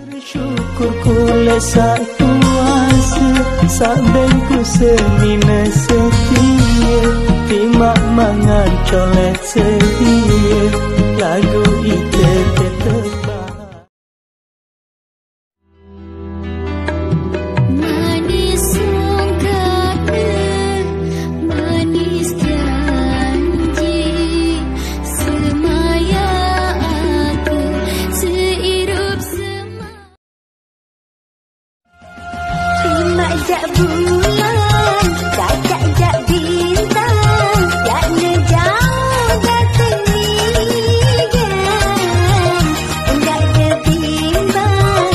Bersyukur kula sak kuasa, sak bengku semina setia, timak mangan colek sedia, lagu itu tetap jak bulan, jak bintang, jak nejauh datang nigan, enggak terbimbang,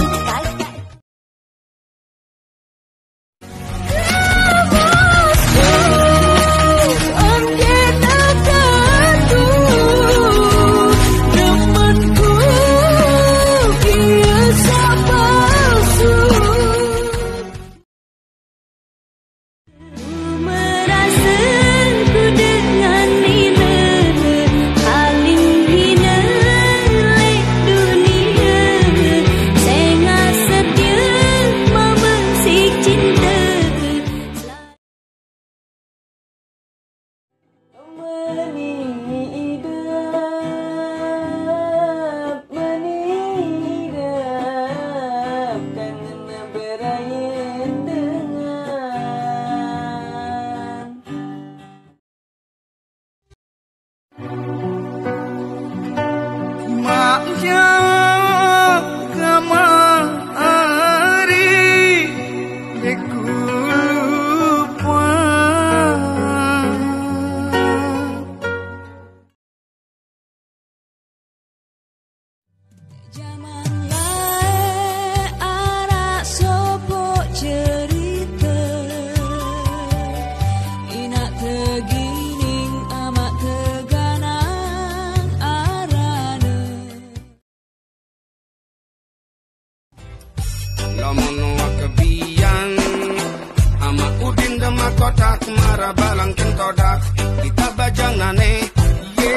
kotak marabalang kentodak kita bajangane ye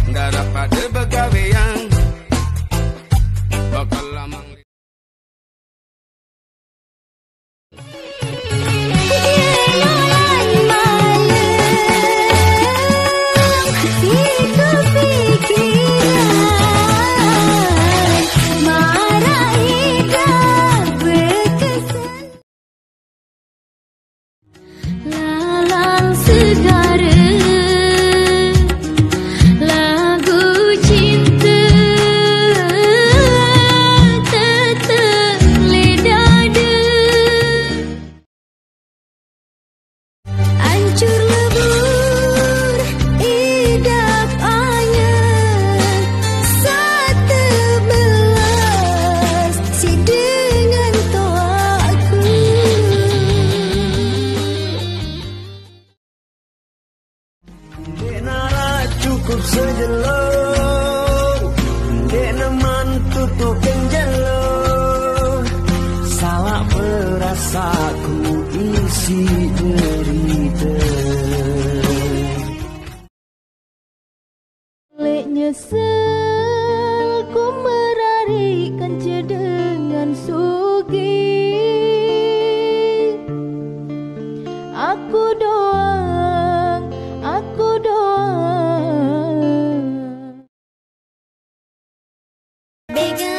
ndara pada begawean bakal lamang cukup sejelong, dek neman tutup kenjelong, salah perasaku isi derita. Lek nyesel ku merarikan cedengan sugi, aku doang, aku doang. Bega